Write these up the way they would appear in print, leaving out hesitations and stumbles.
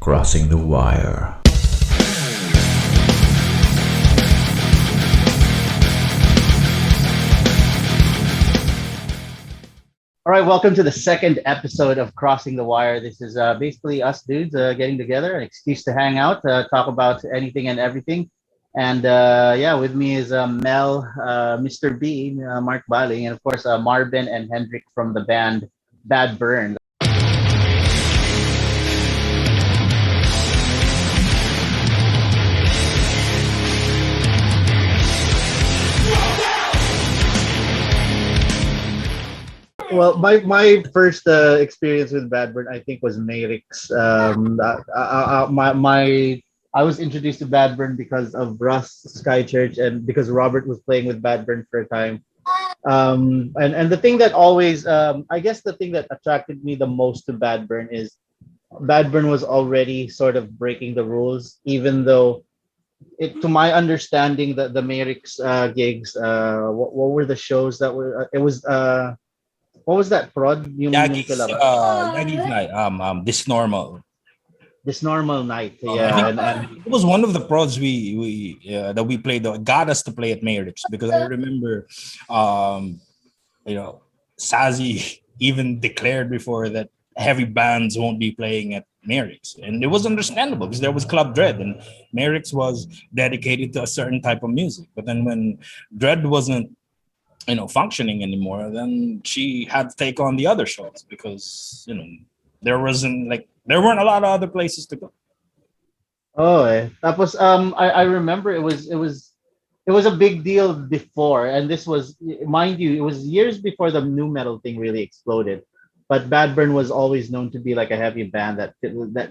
Crossing the wire. All right, welcome to the second episode of Crossing the Wire. This is basically us dudes getting together, an excuse to hang out, talk about anything and everything. And yeah, with me is Mel, Mr. B, Mark Baling, and of course Marben and Hendrick from the band Badburn. Well, my first experience with Badburn, I think, was Merrick's. I was introduced to Badburn because of Russ Sky Church and because Robert was playing with Badburn for a time. And the thing that always, I guess, the thing that attracted me the most to Badburn is Badburn was already sort of breaking the rules, even though to my understanding, the Merrick's gigs, what were the shows that were? It was what was that prod? Yung Yagi's palabas? Yagi's night. This normal. This normal night. I Yeah, think and it was one of the prods we that we played that got us to play at Merrick's because I remember, um, Sazi even declared before that heavy bands won't be playing at Merrick's, and it was understandable because there was Club Dread and Merrick's was dedicated to a certain type of music. But then when Dread wasn't functioning anymore, then she had to take on the other shows because there weren't a lot of other places to go. oh, that was I remember it was a big deal before, and this was, mind you, it was years before the new metal thing really exploded. But Badburn was always known to be like a heavy band that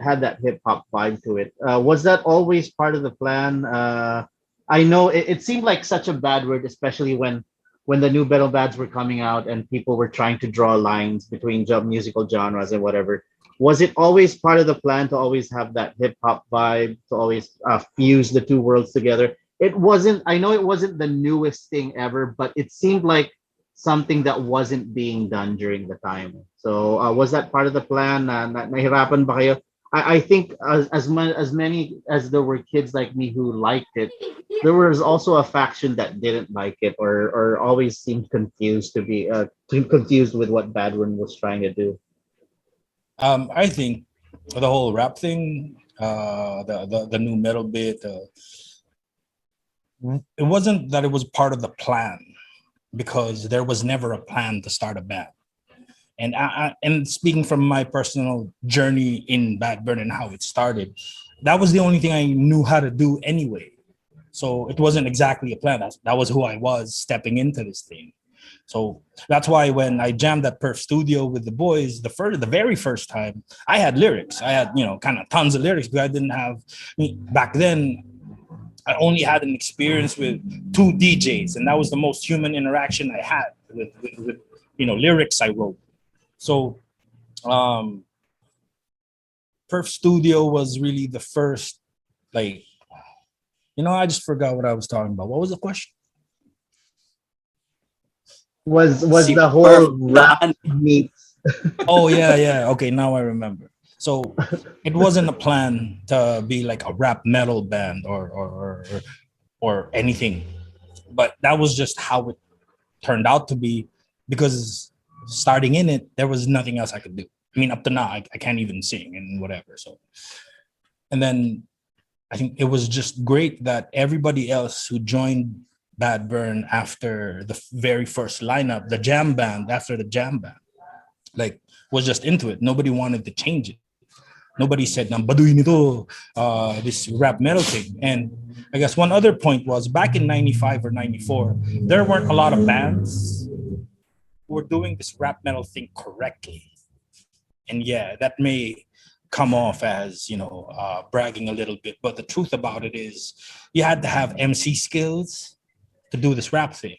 had that hip hop vibe to it. Was that always part of the plan? I know it seemed like such a bad word, especially when the new metal bands were coming out and people were trying to draw lines between musical genres and whatever. Was it always part of the plan to always have that hip hop vibe, to always fuse the two worlds together? It wasn't, I know it wasn't the newest thing ever, but it seemed like something that wasn't being done during the time. So was that part of the plan? Nahirapan ba kayo? I think as many as there were kids like me who liked it, there was also a faction that didn't like it, or always seemed confused with what Badwin was trying to do. I think the whole rap thing, the new metal bit, it wasn't that it was part of the plan because there was never a plan to start a band. And speaking from my personal journey in Badburn and how it started, that was the only thing I knew how to do anyway. So it wasn't exactly a plan. That was who I was stepping into this thing. So that's why when I jammed at Perf Studio with the boys, the very first time, I had lyrics. I had kind of tons of lyrics, but I didn't have. Back then, I only had an experience with two DJs, and that was the most human interaction I had with lyrics I wrote. So Perf Studio was really the first, like, I just forgot what I was talking about. What was the question? Was Si the Perf whole rap Daan. meet? Oh yeah. Okay, now I remember. So it wasn't a plan to be like a rap metal band or anything, but that was just how it turned out to be because starting in it, there was nothing else I could do. I mean, up to now, I can't even sing and whatever. So, and then I think it was just great that everybody else who joined Badburn after the very first lineup, the jam band, after the jam band, like was just into it. Nobody wanted to change it. Nobody said, "Baduy nito, this rap metal thing." And I guess one other point was back in '95 or '94, there weren't a lot of bands who were doing this rap metal thing correctly. And yeah, that may come off as bragging a little bit, but the truth about it is you had to have MC skills to do this rap thing.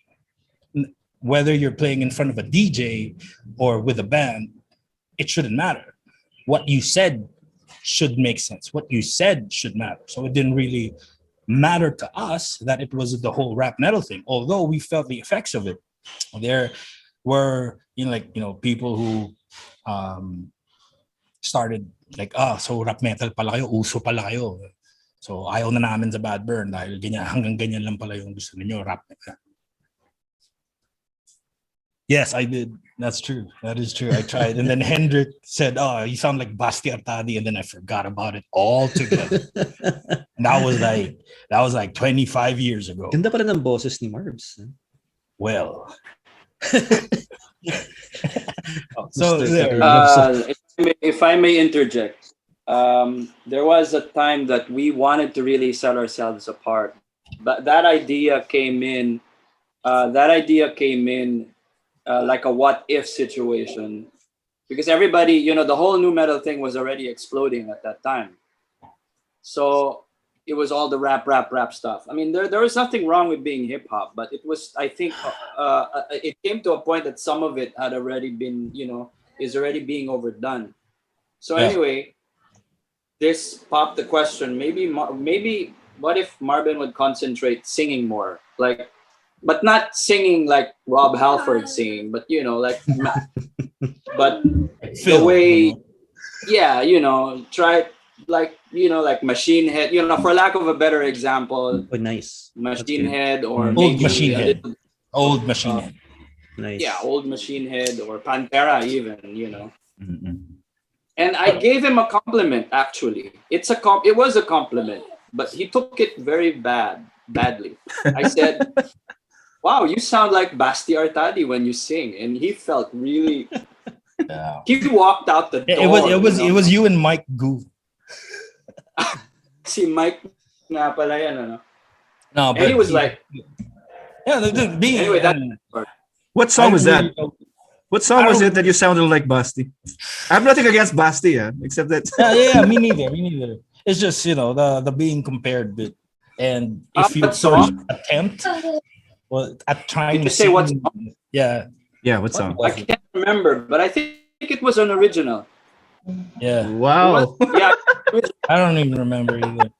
Whether you're playing in front of a DJ or with a band, it shouldn't matter. What you said should make sense. What you said should matter. So it didn't really matter to us that it was the whole rap metal thing, although we felt the effects of it. There were people who um, started like, so rap metal pala kayo, uso pala kayo. So ayaw na namin sa Badburn dahil ganyan, hanggang ganyan lang pala yung gusto ninyo, rap metal. Yes, I did. That's true. That is true. I tried. And then Hendrick said, you sound like Basti Artadi. And then I forgot about it altogether. And that was like 25 years ago. Ganda pa rin ang boses ni Marbs. Well. So there. If I may interject, there was a time that we wanted to really set ourselves apart, but that idea came in. Like a what if situation, because everybody, the whole new metal thing was already exploding at that time. So it was all the rap stuff. I mean, there was nothing wrong with being hip hop, but it was, I think, it came to a point that some of it had already been, is already being overdone. So anyway, this popped the question: maybe what if Marben would concentrate singing more, like. But not singing like Rob Halford singing, but but the way, try like Machine Head, for lack of a better example. Oh, nice. Machine Head or Old Machine Head. Old Machine Head. Nice. Yeah, Old Machine Head or Pantera even, Mm-hmm. And I gave him a compliment. Actually, it was a compliment, but he took it very badly. I said. Wow, you sound like Basti Artadi when you sing, and he felt really. Yeah. He walked out the door. It was you and Mike Goo. See, Mike, nga pala yan, ano? No, but and he was like, anyway, what song was that? What song was it that you sounded like Basti? I have nothing against Basti, except that. yeah, me neither. It's just the being compared bit, and if you attempt. Well, at trying to say what song? Yeah, what song? I can't remember, but I think it was Unoriginal. Yeah. Wow. I don't even remember either.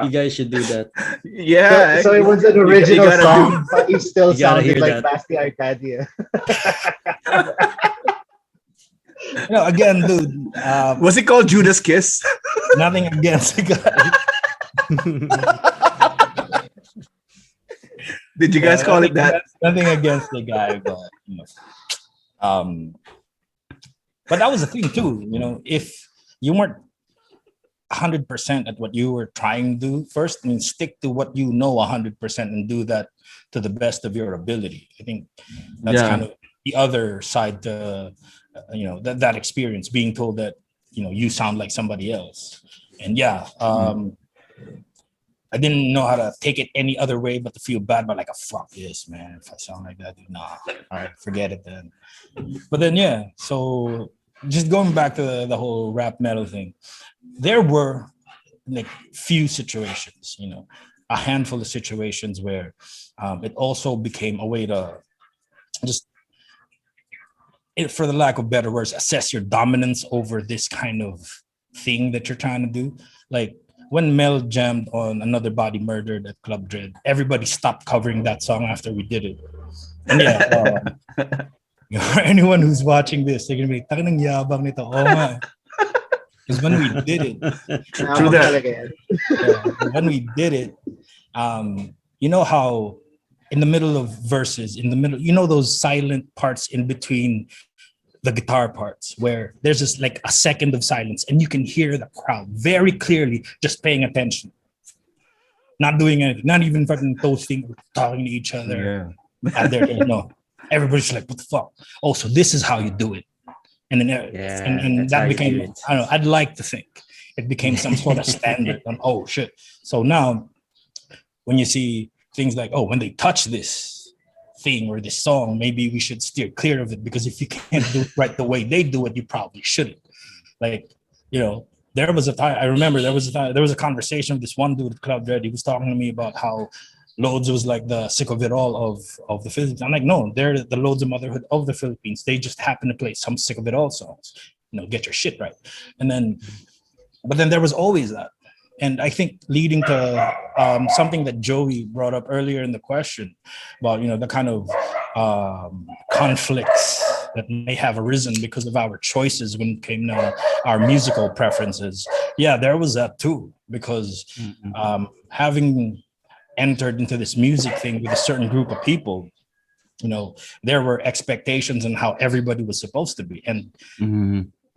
You guys should do that. Yeah. So it was an original you song, but it still sounded like that. Basti Arcadia. Again, dude. Was it called Judas Kiss? Nothing against the guy. Did you guys call it that? Nothing against the guy, but but that was the thing too. If you weren't 100% at what you were trying to do first, stick to what 100% and do that to the best of your ability. I think that's kind of the other side to that experience, being told that you sound like somebody else, and I didn't know how to take it any other way but to feel bad, but like, fuck this, man. If I sound like that, nah, all right, forget it then. But then, so just going back to the whole rap metal thing, there were like few situations, a handful of situations where it also became a way to just, for the lack of better words, assess your dominance over this kind of thing that you're trying to do. Like, when Mel jammed on Another Body Murdered at Club Dread, everybody stopped covering that song after we did it. And for anyone who's watching this, they're gonna be takinang yabang nito. Oh my. Because when we did it, when we did it, you know how in the middle of verses, those silent parts in between the guitar parts where there's just like a second of silence and you can hear the crowd very clearly just paying attention, not doing anything, not even fucking toasting or talking to each other. No, everybody's like, what the fuck? Oh, so this is how you do it. And then and that became, I don't know, I'd like to think it became some sort of standard on, oh shit. So now when you see things like, oh, when they touch this thing or this song, maybe we should steer clear of it, because if you can't do it right the way they do it, you probably shouldn't. Like, there was a time, I remember there was a conversation with this one dude at Club Dread. He was talking to me about how Loads was like the sick of it all of the Philippines. I'm like, no, they're the Loads of Motherhood of the Philippines. They just happen to play some sick of it all songs. Get your shit right. But then there was always that. And I think leading to something that Joey brought up earlier in the question about, the kind of conflicts that may have arisen because of our choices when it came to our musical preferences. Yeah, there was that too, because having entered into this music thing with a certain group of people, you know, there were expectations on how everybody was supposed to be. And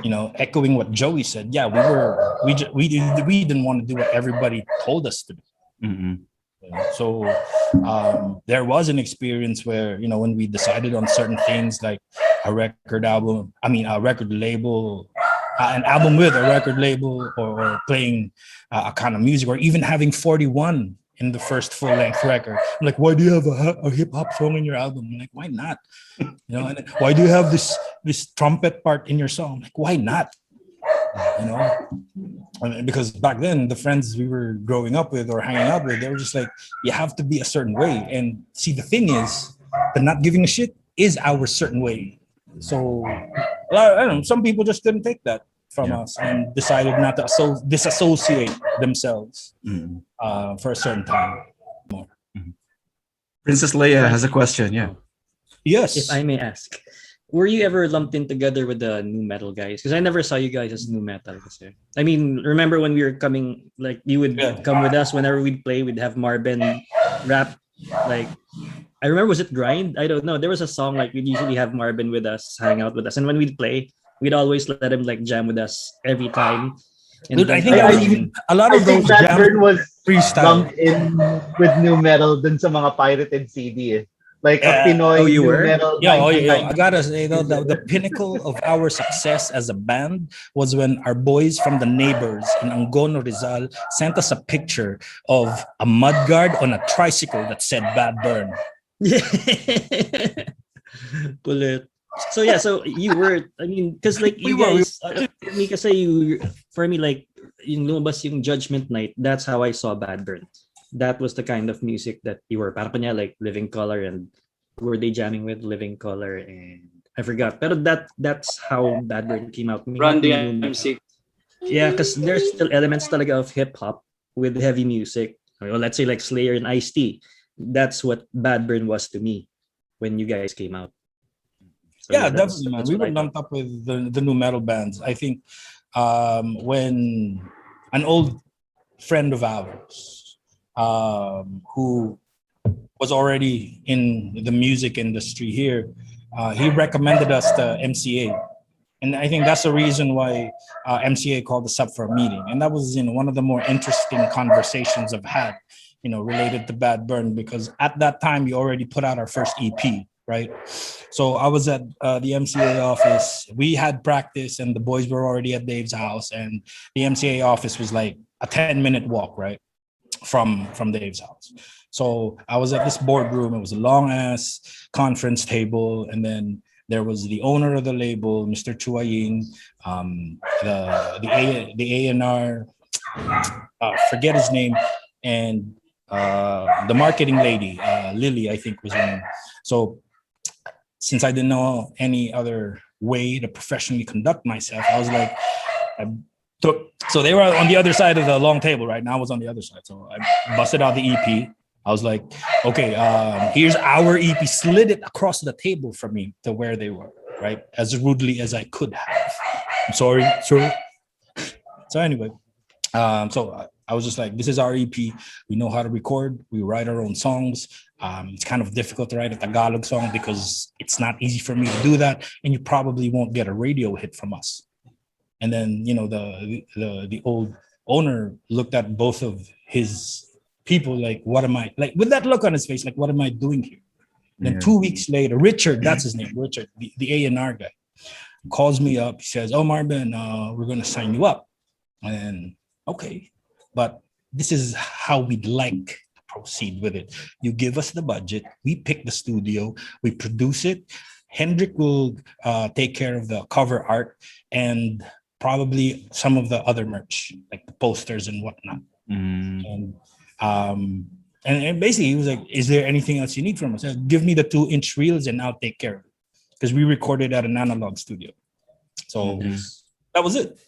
you know, echoing what Joey said, yeah, we didn't want to do what everybody told us to do. You know? So there was an experience where, you know, when we decided on certain things like a record label, an album with a record label, or playing a kind of music, or even having 41 in the first full-length record. I'm like, why do you have a hip-hop song in your album? I'm like, why not? You know, and why do you have this trumpet part in your song? I'm like, why not? You know, I mean, because back then the friends we were growing up with or hanging out with, they were just like, you have to be a certain way. And see, the thing is, the not giving a shit is our certain way. So I don't know, some people just didn't take that from us and decided not to disassociate themselves for a certain time more. Princess Leia has a question. Yeah. Yes. If I may ask, were you ever lumped in together with the new metal guys? Because I never saw you guys as new metal. Kasi. I mean, remember when we were coming, like you would come with us whenever we'd play, we'd have Marben rap. Like, I remember, was it Grind? I don't know. There was a song like we'd usually have Marben with us, hang out with us. And when we'd play, we'd always let him like jam with us every time. And Dude, I think a lot I of think those Badburn was freestyle. lumped in with new metal dun sa mga pirated CD. Like a Pinoy Oh, you new were? metal. Yo, 1990. I gotta say though, the pinnacle of our success as a band was when our boys from the neighbors in Angono, Rizal sent us a picture of a mudguard on a tricycle that said Badburn. Yeah. Pulit. So yeah, so you were, I mean, because like you guys, for me, like yung lumabas yung Judgment Night, that's how I saw Badburn. That was the kind of music that you were, parang kanya, like Living Color, and were they jamming with Living Color, and I forgot. Pero that's how Badburn came out. Run DMC. Yeah, because there's still elements talaga of hip hop with heavy music. Or let's say like Slayer and Ice-T. That's what Badburn was to me when you guys came out. So Yeah, that's definitely, man. what We I were thought. lumped up with the new metal bands. I think when an old friend of ours who was already in the music industry here, he recommended us to MCA. And I think that's the reason why MCA called us up for a meeting. And that was, you know, one of the more interesting conversations I've had, you know, related to Badburn, because at that time we already put out our first EP, right? So I was at the MCA office. We had practice and the boys were already at Dave's house, and the MCA office was like a 10-minute walk, right, from Dave's house. So I was at this boardroom. It was a long ass conference table, and then there was the owner of the label, Mr. Chuaying, the A&R, forget his name, and the marketing lady, Lily, I think was her name. So since I didn't know any other way to professionally conduct myself, I was like, so they were on the other side of the long table, right? Now I was on the other side. So I busted out the EP. I was like, okay, here's our EP, slid it across the table from me to where they were, right? As rudely as I could have. I'm sorry, sir. So anyway, so I was just like, this is our EP. We know how to record. We write our own songs. It's kind of difficult to write a Tagalog song because it's not easy for me to do that. And you probably won't get a radio hit from us. And then, you know, the old owner looked at both of his people like, what am I, like with that look on his face, like, what am I doing here? Then 2 weeks later, Richard, that's his name, Richard, the A&R guy, calls me up. He says, oh, Marben, we're going to sign you up. And okay, but this is how we'd like to proceed with it. You give us the budget, we pick the studio, we produce it. Hendrick will take care of the cover art and probably some of the other merch, like the posters and whatnot. And basically he was like, is there anything else you need from us? I said, give me the 2-inch reels and I'll take care of it. Because we recorded at an analog studio. So that was it.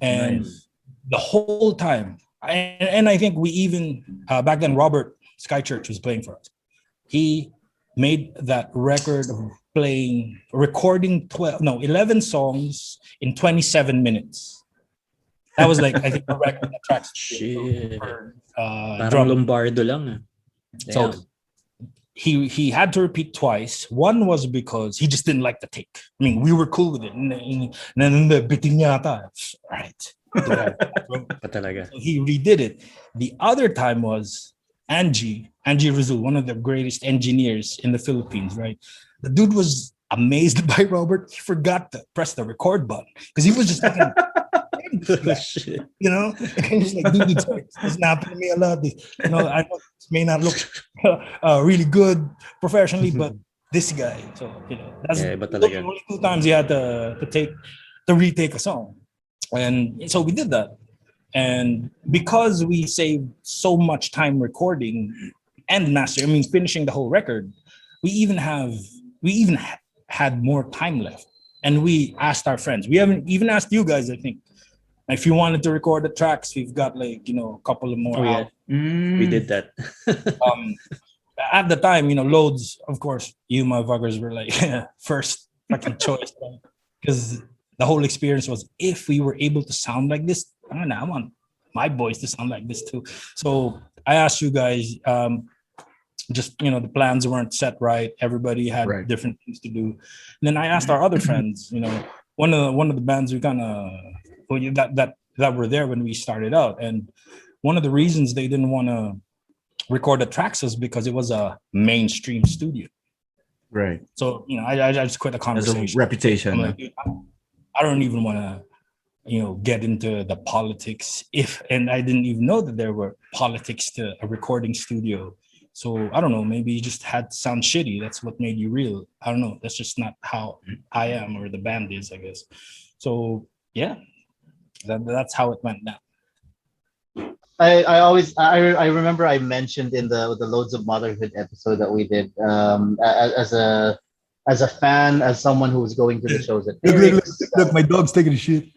And the whole time, and I think we even, back then, Robert Skychurch was playing for us. He made that record of recording 11 songs in 27 minutes. That was like, I think, the record that tracks Shit. Parang drum. Lombardo lang. So Damn. he had to repeat twice. One was because he just didn't like the take. I mean, we were cool with it. Bitin yata. Right. Pa talaga. So he redid it. The other time was Angie Rizul, one of the greatest engineers in the Philippines, right? The dude was amazed by Robert. He forgot to press the record button because he was just fucking, Oh, shit. you know, and he's like, dude, it's happened to me a lot. You know, I know this may not look really good professionally, but this guy, so you know, that's Yeah, but those talaga. are the only 2 times he had to retake a song, and so we did that. And because we saved so much time recording and mastering, I mean, finishing the whole record, we even had more time left. And we asked our friends. We haven't even asked you guys, I think. If you wanted to record the tracks, we've got like, a couple of more Oh, yeah. out. We did that. At the time, loads, of course, you motherfuckers were like first fucking choice. Because the whole experience was, if we were able to sound like this, I want my boys to sound like this too. So I asked you guys, just the plans weren't set right. Everybody had Right. different things to do. And then I asked our other friends, one of the bands we kind of that were there when we started out, and one of the reasons they didn't want to record the tracks was because it was a mainstream studio. Right. So I just quit the As a conversation. reputation. I'm like, dude, I don't even want to get into the politics, and I didn't even know that there were politics to a recording studio. So I don't know, maybe you just had to sound shitty. That's what made you real. I don't know. That's just not how I am or the band is, I guess. So yeah, that's how it went down. I remember I mentioned in the Loads of Motherhood episode that we did, as a fan, as someone who was going to the shows at Look, my dog's taking a shit.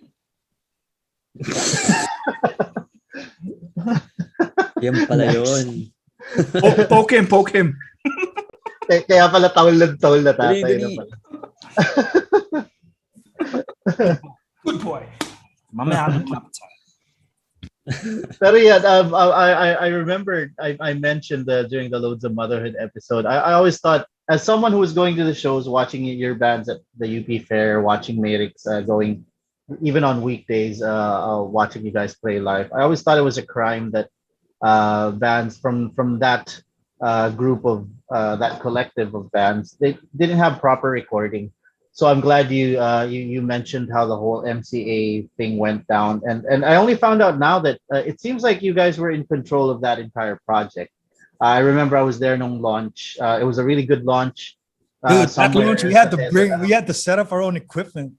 Yan pala Nice. yun. Poke him. Kaya pala taul na tatay Dali, na dali. pala. Good boy. Mamaya ang clap time. Pero yeah, I remember I mentioned during the Loads of Motherhood episode, I always thought, as someone who was going to the shows, watching your bands at the UP Fair, watching Merix, going even on weekdays, watching you guys play live, I always thought it was a crime that bands from that group of that collective of bands, they didn't have proper recording. So I'm glad you mentioned how the whole MCA thing went down, and I only found out now that it seems like you guys were in control of that entire project. I remember I was there on launch. It was a really good launch. Dude, that somewhere launch, we had to set up our own equipment.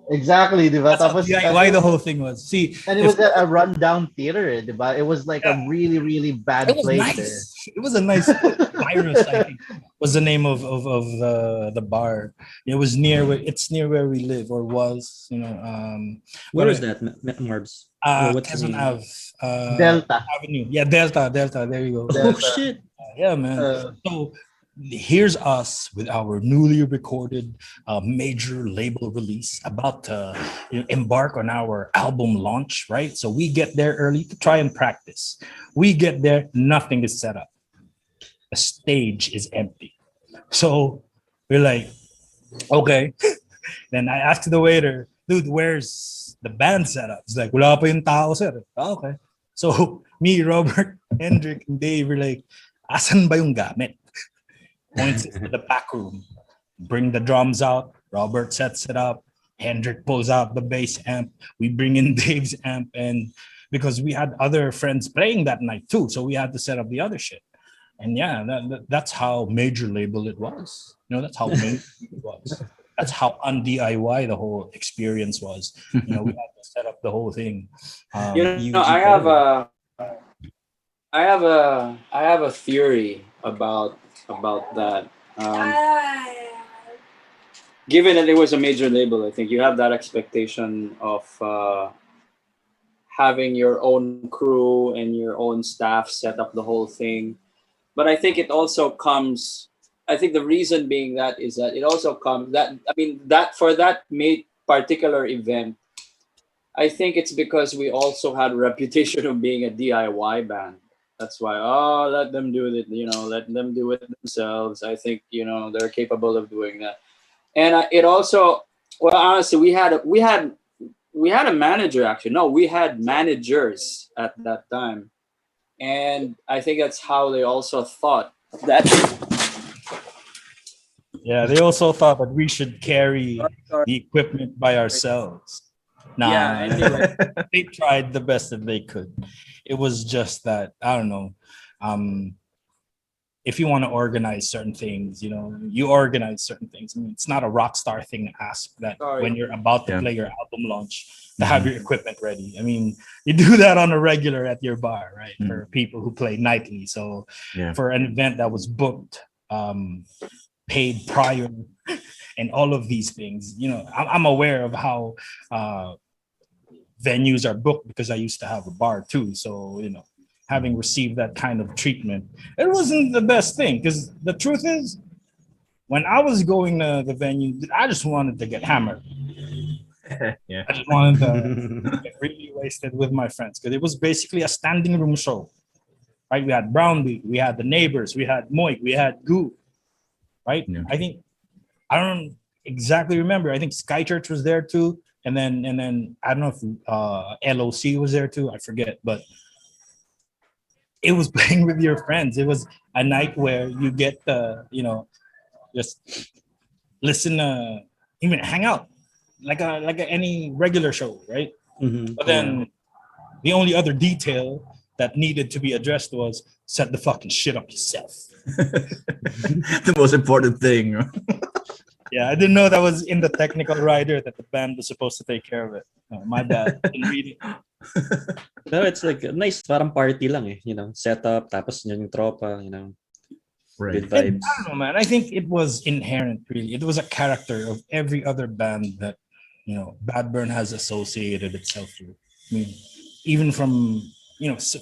Exactly, diba? That's how Tapos, DIY the whole thing was. See, and it was at a rundown theater, diba? It was like a really, really bad it was place nice. there. It was a nice virus, I think, was the name of the bar. It was near where we live, or was, Where is that, Marbs? What's the Quezon name? Ave, Delta. Avenue. Yeah, Delta. There you go. Oh, Delta. shit. Yeah, man. So here's us with our newly recorded major label release, about to embark on our album launch, right? So we get there early to try and practice. We get there, nothing is set up. The stage is empty. So we're like, okay. Then I asked the waiter, dude, where's the band setup? He's like, wala pa yung tao, sir. Oh, okay. So me, Robert, Hendrick, and Dave were like, asan ba yung gamit? Points to the back room. Bring the drums out. Robert sets it up. Hendrick pulls out the bass amp. We bring in Dave's amp, and because we had other friends playing that night too, so we had to set up the other shit. And yeah, that's how major label it was. That's how major it was. That's how un-DIY the whole experience was. We had to set up the whole thing. I have a theory about that. Given that it was a major label, I think you have that expectation of having your own crew and your own staff set up the whole thing. But I think it also comes I think the reason being that is that it also comes that I mean that for that particular event, I think it's because we also had a reputation of being a DIY band. That's why, let them do it, let them do it themselves. I think, they're capable of doing that. And it also, well, honestly, we had a manager actually. No, we had managers at that time. And I think that's how they also thought that. Yeah, they also thought that we should carry the equipment by ourselves. Nah, Yeah, anyway. they tried the best that they could. It was just that, I don't know. If you want to organize certain things, you organize certain things. I mean, it's not a rock star thing to ask that Sorry. when you're about to Yeah. play your album launch to have your equipment ready. I mean, you do that on a regular at your bar, right? For people who play nightly. So Yeah. for an event that was booked, paid prior, and all of these things, I'm aware of how venues are booked because I used to have a bar too. So, having received that kind of treatment, it wasn't the best thing because the truth is, when I was going to the venue, I just wanted to get hammered. Yeah. I just wanted to get really wasted with my friends because it was basically a standing room show, right? We had Brownbeat, we had the Neighbors, we had Moik, we had Goo, right? Yeah. I don't exactly remember. I think Sky Church was there too, and then I don't know if LOC was there too. I forget, but it was playing with your friends. It was a night where you get to, just listen, even hang out like any regular show, right? But then the only other detail that needed to be addressed was set the fucking shit up yourself. The most important thing. Yeah, I didn't know that was in the technical rider that the band was supposed to take care of it. Oh, my bad. Didn't read it. No, it's like a nice parang party lang eh, set up, tapos yun yung tropa, Right. good And vibes. I don't know, man. I think it was inherent, really. It was a character of every other band that, Badburn has associated itself with. I mean, even from,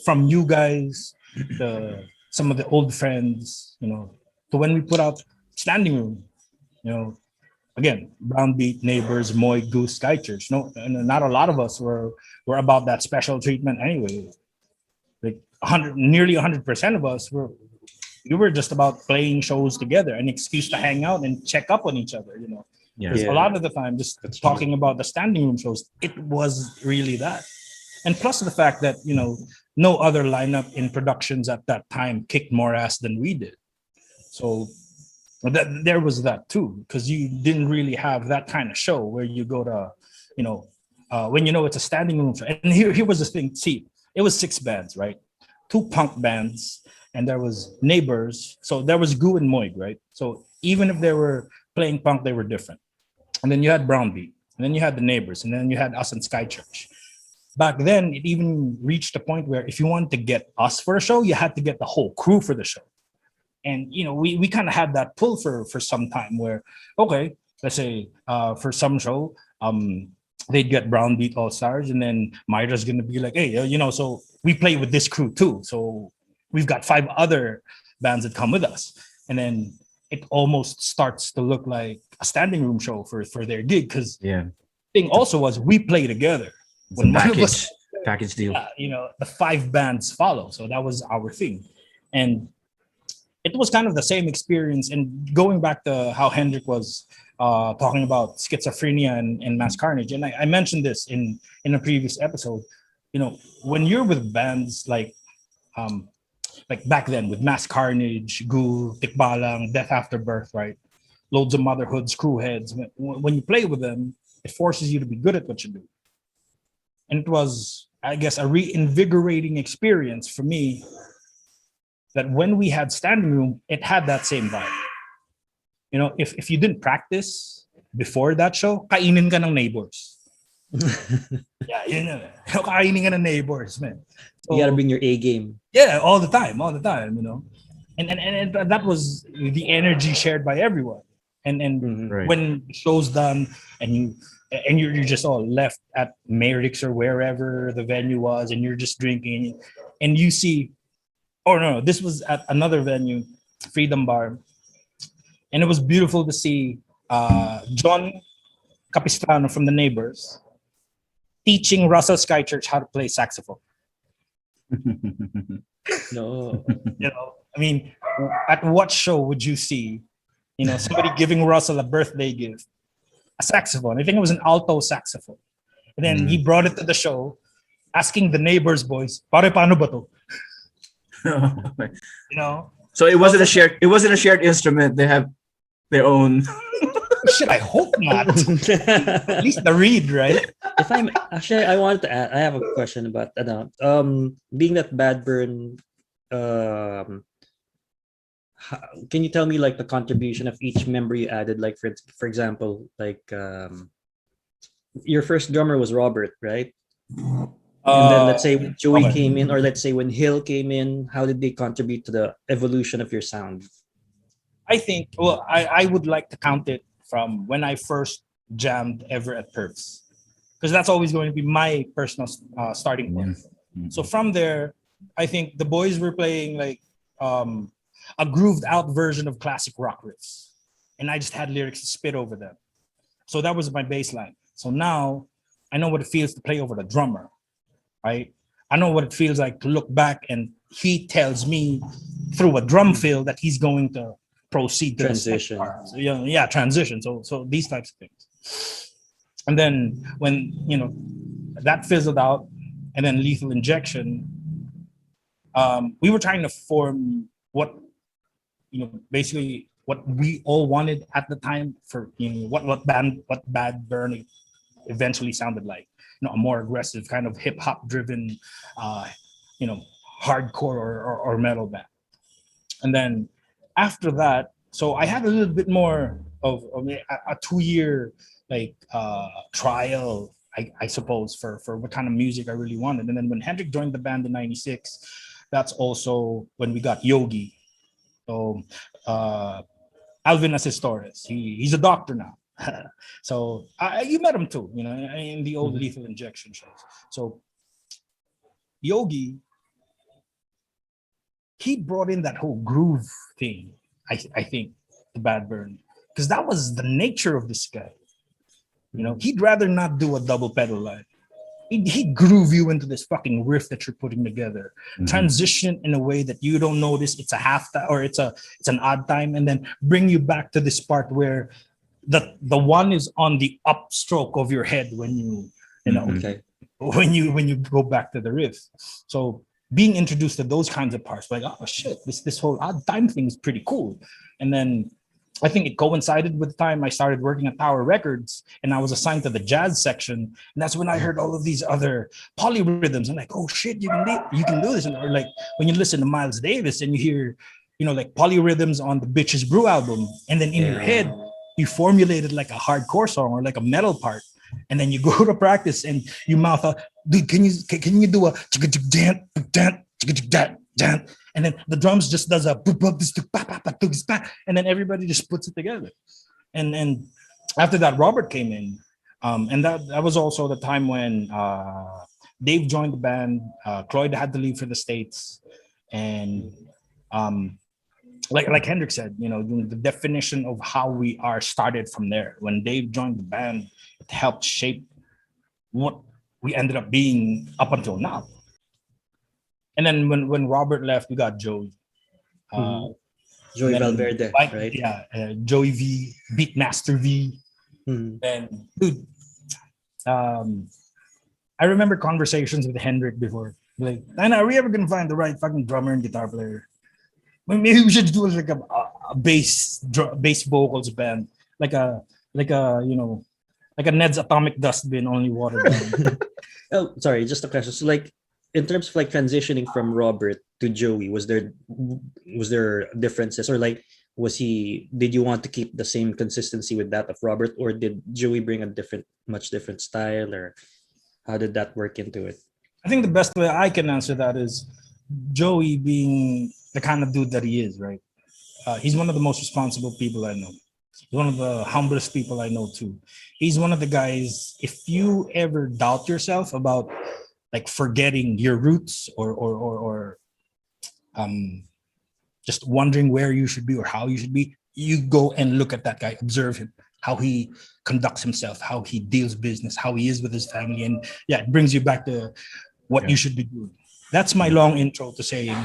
from you guys to some of the old friends, to when we put out Standing Room, again, Brownbeat, Neighbors, Moy, Goose, Sky Church. No, and not a lot of us were about that special treatment anyway. Like nearly 100% of us we were just about playing shows together, an excuse to hang out and check up on each other, Yeah. Because a lot of the time, just That's true. talking about the standing room shows, it was really that. And plus the fact that, no other lineup in productions at that time kicked more ass than we did. So there was that too, because you didn't really have that kind of show where you go to, when it's a standing room show. And here was the thing. See, it was 6 bands, right? 2 punk bands, and there was Neighbors. So there was Goo and Moig, right? So even if they were playing punk, they were different. And then you had Brownbeat, and then you had the Neighbors, and then you had us and Sky Church. Back then, it even reached a point where if you wanted to get us for a show, you had to get the whole crew for the show. And we kind of had that pull for some time where, okay, let's say for some show, they'd get Brownbeat All Stars, and then Myra's gonna be like, hey, so we play with this crew too. So we've got 5 other bands that come with us, and then it almost starts to look like a standing room show for their gig. Because thing also was we play together. It's a package deal. The 5 bands follow, so that was our thing, and it was kind of the same experience. And going back to how Hendrick was talking about schizophrenia and mass carnage, and I mentioned this in a previous episode. When you're with bands like back then with Mass Carnage, Goo, Tikbalang, Death After Birth, right? Loads of Motherhood, Screwheads. When you play with them, it forces you to be good at what you do. And it was, I guess, a reinvigorating experience for me that when we had Standing Room, it had that same vibe. If you didn't practice before that show, kainin ka ng Neighbors. Yeah, kainin ka ng Neighbors, man. So, You gotta bring your A game. yeah, all the time, and that was the energy shared by everyone. And Right. when the show's done and you're just all left at Merrick's or wherever the venue was, and you're just drinking, and you see, oh no, this was at another venue, Freedom Bar, And it was beautiful to see John Capistrano from the Neighbors teaching Russell Skychurch how to play saxophone. No. You know, I mean, at what show would you see, you know, somebody giving Russell a birthday gift, a saxophone? I think it was an alto saxophone. And then he brought it to the show, asking the Neighbors boys, "Pare paano ba to?" You know, So it wasn't a shared. It wasn't a shared instrument. They have their own. shit. I hope not. At least the reed, right? If I'm actually, I wanted to add. I have a question about being that Badburn. Can you tell me like the contribution of each member you added? Like for example, like your first drummer was Robert, right? And then let's say when Joey came in, or let's say when Hill came in, how did they contribute to the evolution of your sound? I think, well, I would like to count it from when I first jammed ever at Perfs, because that's always going to be my personal starting point. So from there, I think the boys were playing like a grooved out version of classic rock riffs, and I just had lyrics to spit over them. So that was my baseline. So now I know what it feels to play over the drummer, right? I know what it feels like to look back and he tells me through a drum fill that he's going to proceed to Transition. the next part. So, yeah, transition. So these types of things. And then when, you know, that fizzled out, and then Lethal Injection, we were trying to form what, you know, basically what we all wanted at the time for, you know, what Badburn eventually sounded like. You know, a more aggressive kind of hip hop driven, you know, hardcore or metal band. And then after that, so I had a little bit more of a 2-year like trial, I suppose, for what kind of music I really wanted. And then when Hendrick joined the band in '96, that's also when we got Yogi. So Alvin Asistores, he's a doctor now. So you met him too, you know, in the old Lethal Injection shows. So Yogi, he brought in that whole groove thing, I think, to Badburn, because that was the nature of this guy. You know, he'd rather not do a double pedal line. He'd groove you into this fucking riff that you're putting together, transition in a way that you don't notice it's a half time or it's an odd time, and then bring you back to this part where the one is on the upstroke of your head when you know, Okay. when you go back to the riff. So being introduced to those kinds of parts, like, oh shit, this whole odd time thing is pretty cool. And then I think it coincided with the time I started working at Tower Records, and I was assigned to the jazz section, and that's when I heard all of these other polyrhythms. I'm like, oh shit, you can do this. Or like when you listen to Miles Davis and you hear, you know, like polyrhythms on the Bitches Brew album, and then in your head you formulated like a hardcore song or like a metal part, and then you go to practice and you mouth out, dude, can you do a and then the drums just does a and then everybody just puts it together. And after that, Robert came in, and that was also the time when Dave joined the band. Cloyd had to leave for the States, and like Hendrick said, you know, the definition of how we are started from there. When Dave joined the band, it helped shape what we ended up being up until now. And then when Robert left, we got Joey. Joey Valverde, right? Yeah, Joey V, Beatmaster V. And dude, I remember conversations with Hendrick before. Like, are we ever gonna find the right fucking drummer and guitar player? Well, maybe we should do like a bass vocals band, like a you know, like a Ned's Atomic Dustbin, only watered down. Oh, sorry, just a question. So like, in terms of like transitioning from Robert to Joey, was there differences, or like did you want to keep the same consistency with that of Robert, or did Joey bring a much different style, or how did that work into it? I think the best way I can answer that is Joey being the kind of dude that he is, right? He's one of the most responsible people I know. He's one of the humblest people I know too. He's one of the guys, if you ever doubt yourself about like forgetting your roots or just wondering where you should be or how you should be, you go and look at that guy, observe him, how he conducts himself, how he deals business, how he is with his family, and yeah, it brings you back to what you should be doing. That's my long intro to saying,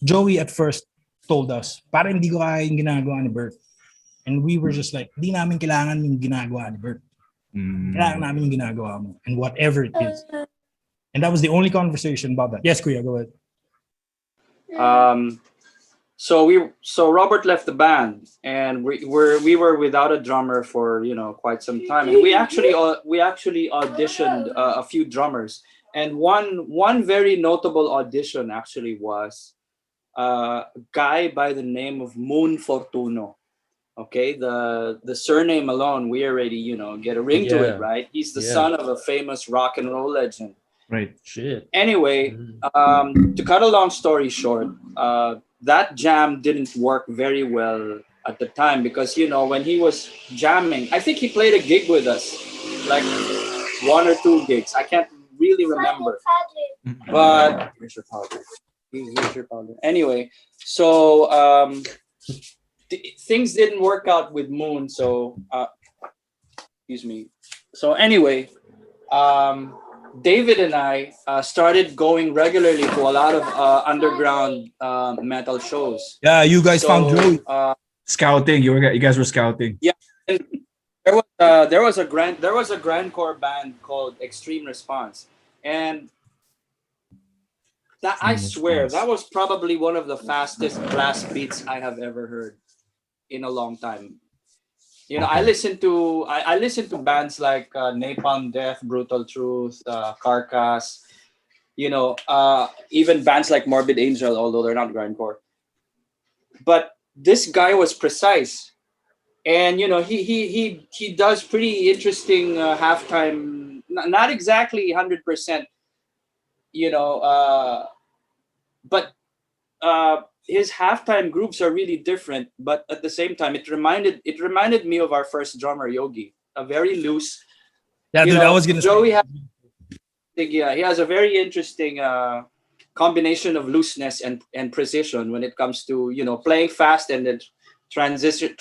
Joey at first told us, para hindi ko kaya yung ginagawa ni Bert. And we were just like, di namin kailangan yung ginagawa ni Bert. Kailangan namin yung ginagawa mo, and whatever it is. And that was the only conversation about that. Yes, Kuya, go ahead. So Robert left the band, and we were without a drummer for quite some time. And we actually auditioned a few drummers, and one very notable audition actually was a guy by the name of Moon Fortuno. Okay, the surname alone, we already get a ring to it, right? He's the son of a famous rock and roll legend. Right. Shit. Anyway, to cut a long story short, that jam didn't work very well at the time because when he was jamming, I think he played a gig with us, like 1 or 2 gigs. I can't really remember. But here's your powder. Here's your powder. Anyway, so things didn't work out with Moon. So excuse me. So anyway, David and I started going regularly to a lot of underground metal shows. Yeah, you guys found Joey. Scouting. You guys were scouting. Yeah, and there was a grindcore band called Extreme Response, and that I swear that was probably one of the fastest blast beats I have ever heard in a long time. I listen to bands like Napalm Death, Brutal Truth, Carcass, even bands like Morbid Angel, although they're not grindcore. But this guy was precise, and he does pretty interesting halftime, not exactly 100%, but his halftime groups are really different, but at the same time, it reminded me of our first drummer, Yogi. A very loose. Yeah, dude, I was gonna Joey he has a very interesting combination of looseness and precision when it comes to playing fast and then transitioning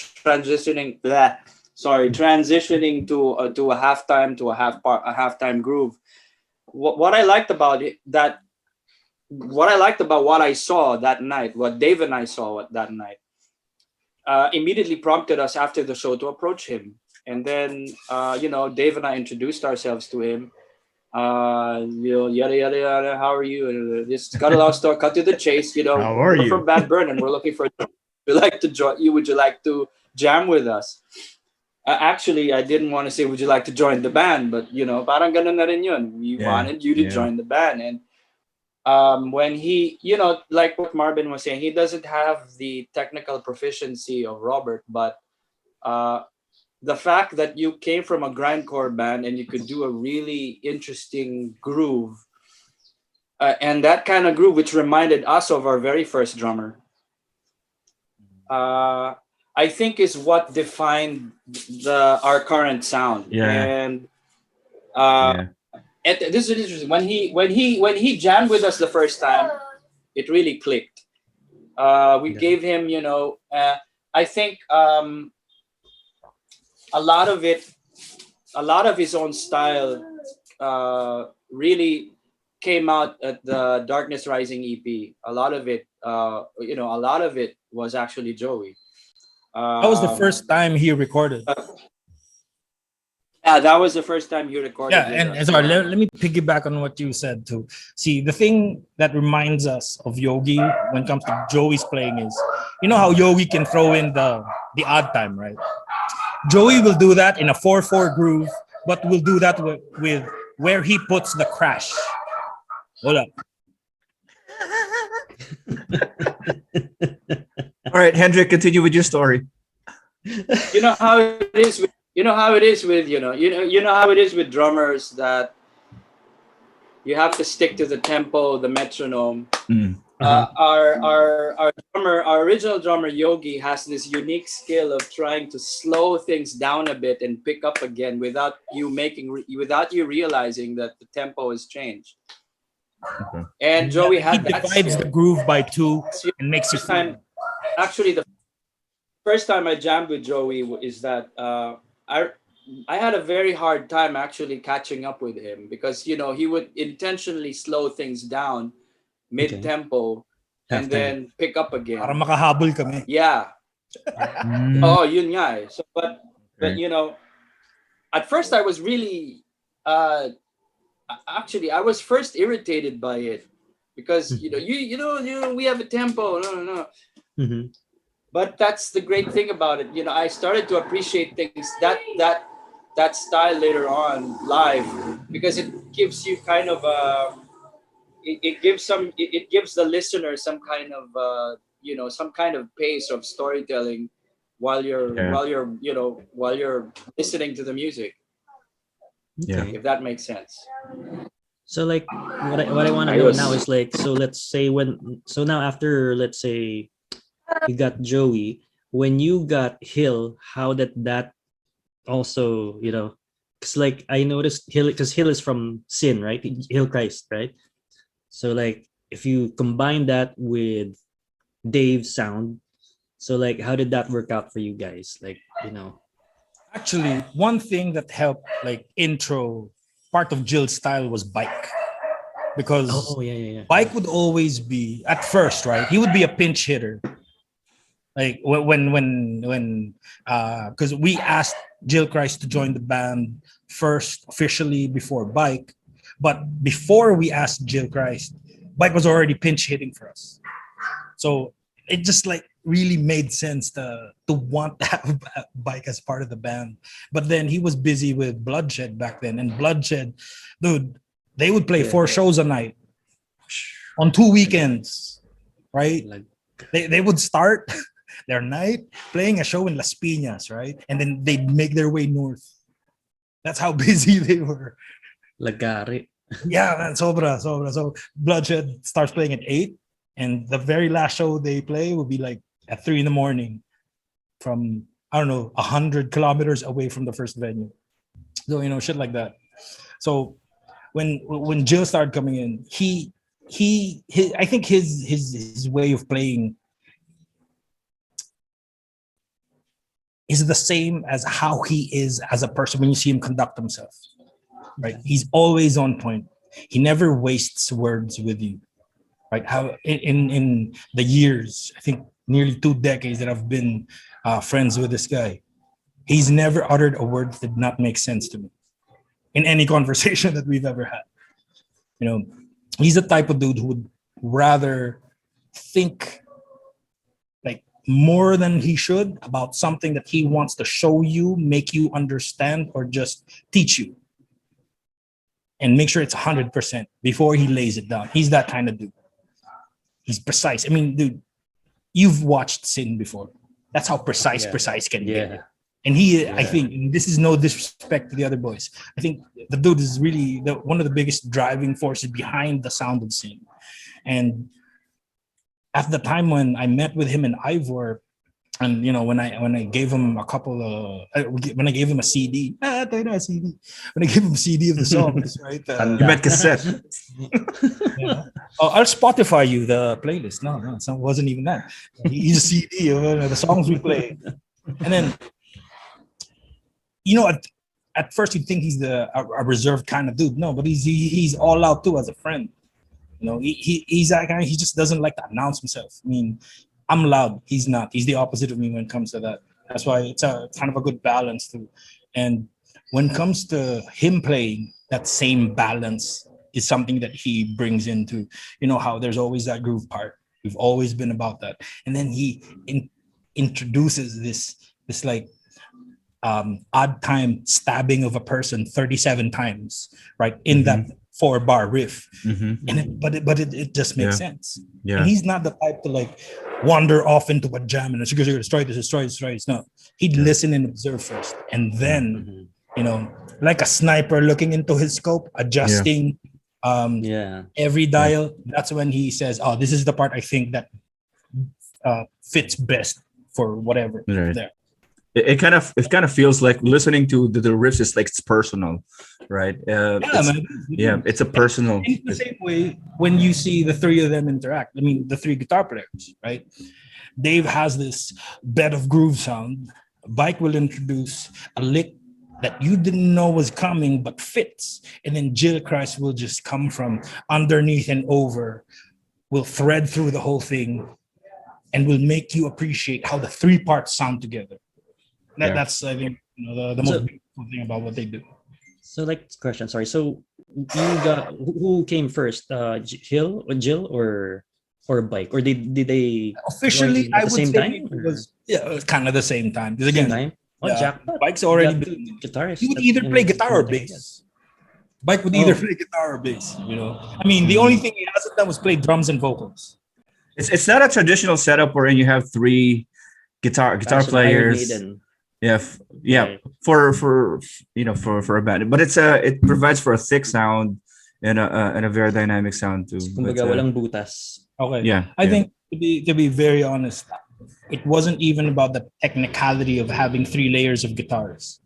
to a halftime groove. What I liked about it what I saw that night, what Dave and I saw that night, immediately prompted us after the show to approach him. And then, Dave and I introduced ourselves to him. Yada, yada, yada, how are you? And just cut a long story, cut to the chase. How are we're you? from Badburn and we're looking for would you like to jam with us? Actually, I didn't want to say, would you like to join the band? But, parang ganun na rin yun. We wanted you to join the band. And when he, like what Marben was saying, he doesn't have the technical proficiency of Robert, but the fact that you came from a grindcore band and you could do a really interesting groove, and that kind of groove, which reminded us of our very first drummer, I think is what defined our current sound. Yeah. And this is interesting. When he jammed with us the first time, it really clicked. We gave him, I think a lot of his own style really came out at the Darkness Rising EP. A lot of it was actually Joey. That was the first time he recorded. Yeah, that was the first time you recorded. Yeah, and sorry, let me piggyback on what you said too. See, the thing that reminds us of Yogi when it comes to Joey's playing is, how Yogi can throw in the odd time, right? Joey will do that in a 4/4 groove, but will do that with where he puts the crash. Hold up. All right, Hendrick, continue with your story. You know how it is with drummers, that you have to stick to the tempo, the metronome. Our original drummer Yogi has this unique skill of trying to slow things down a bit and pick up again without you realizing that the tempo has changed. Okay. And Joey had he divides the groove by 2 and makes it feel. Actually, the first time I jammed with Joey is that I had a very hard time actually catching up with him because he would intentionally slow things down mid tempo and Halftime. then pick up Para again. makahabol kami. Yeah. Mm, Oh, yun nga eh. So, but right. at first I was really actually I was first irritated by it because we have a tempo. No. Mm-hmm. But that's the great thing about it. I started to appreciate things that style later on live because it gives you kind of it gives the listener some kind of some kind of pace of storytelling while you're Yeah. while you're listening to the music, Yeah. Okay. if that makes sense. So like what I want to know now is like, so let's say now after, let's say you got Joey, when you got Hill, how did that also, because like I noticed Hill, because Hill is from Sin, right? Hill Christ, right? So like if you combine that with Dave's sound, so like how did that work out for you guys? Like, Actually, one thing that helped like intro part of Jill's style was Bike. Because oh yeah. Bike would always be at first, right? He would be a pinch hitter. Like when because we asked Jill Christ to join the band first officially before Bike, but before we asked Jill Christ, Bike was already pinch hitting for us. So it just like really made sense to want to have Bike as part of the band. But then he was busy with Bloodshed back then, and Bloodshed, dude, they would play 4 shows a night on 2 weekends, right? Like, They would start their night playing a show in Las Piñas, right? And then they'd make their way north. That's how busy they were. Lagari. Yeah, man, sobra. So Bloodshed starts playing at 8, and the very last show they play will be like at 3 in the morning from, I don't know, 100 kilometers away from the first venue. So, shit like that. So when Jill started coming in, I think his way of playing is the same as how he is as a person when you see him conduct himself. Right? He's always on point. He never wastes words with you. Right? How in the years, I think nearly 2 decades that I've been friends with this guy, he's never uttered a word that did not make sense to me in any conversation that we've ever had. He's the type of dude who would rather think like more than he should about something that he wants to show you, make you understand, or just teach you, and make sure it's 100% before he lays it down. He's that kind of dude. He's precise. I mean, dude, you've watched Sin before. That's how precise can be. And I think, this is no disrespect to the other boys, I think the dude is really one of the biggest driving forces behind the sound of Sin. And at the time when I met with him in Ivor, and when I gave him a couple of when I gave him a CD, when I gave him a CD of the songs, right? You meant cassette. I'll Spotify you the playlist. No, it wasn't even that. He's a CD of the songs we play, and then at first you think he's a reserved kind of dude. No, but he's all out too as a friend. He's that guy. He just doesn't like to announce himself. I mean, I'm loud. He's not. He's the opposite of me when it comes to that. That's why it's a kind of a good balance too. And when it comes to him playing, that same balance is something that he brings into, how there's always that groove part. We've always been about that. And then he introduces this like odd time stabbing of a person 37 times, right? In that 4-bar riff. And it just makes sense. Yeah. And he's not the type to like wander off into a jam and you're gonna destroy this. No, he'd listen and observe first, and then like a sniper looking into his scope, adjusting every dial. That's when he says, oh, this is the part I think that fits best for whatever there. it kind of feels like listening to the riffs is like it's personal, right? Man. It's a personal. In the same way, when you see the three of them interact, I mean, the three guitar players, right? Dave has this bed of groove sound. Bike will introduce a lick that you didn't know was coming but fits, and then Jill Christ will just come from underneath and over, will thread through the whole thing, and will make you appreciate how the three parts sound together. That's I think the most beautiful thing about what they do. So like question, sorry. So you got who came first? Jill or Bike? Or did they Officially, join at I the would same say time? it was kind of the same time. Because Same again, time? Oh, yeah, jackpot. Bike's You already got been. two guitarists. He would that- either in play the guitar or same time, bass. Bike would either Oh. play guitar or bass. I mean, the only thing he hasn't done was play drums and vocals. It's not a traditional setup wherein you have three guitar Fashion Iron players. Maiden. Yeah, Right. for a band, but it provides for a thick sound and a very dynamic sound too. Kumbaga, But, walang butas. Okay. yeah, I think to be very honest, it wasn't even about the technicality of having 3 layers of guitars.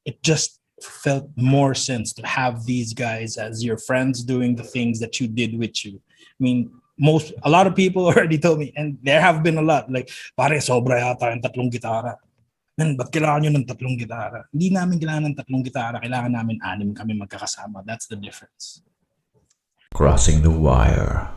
It just felt more sense to have these guys as your friends doing the things that you did with you. I mean, a lot of people already told me, and there have been a lot, like, pare, sobra yata yung tatlong gitara. Man, ba't kailangan nyo ng tatlong gitara? Hindi namin kailangan ng tatlong gitara. Kailangan namin 6 kami magkakasama. That's the difference. Crossing the wire.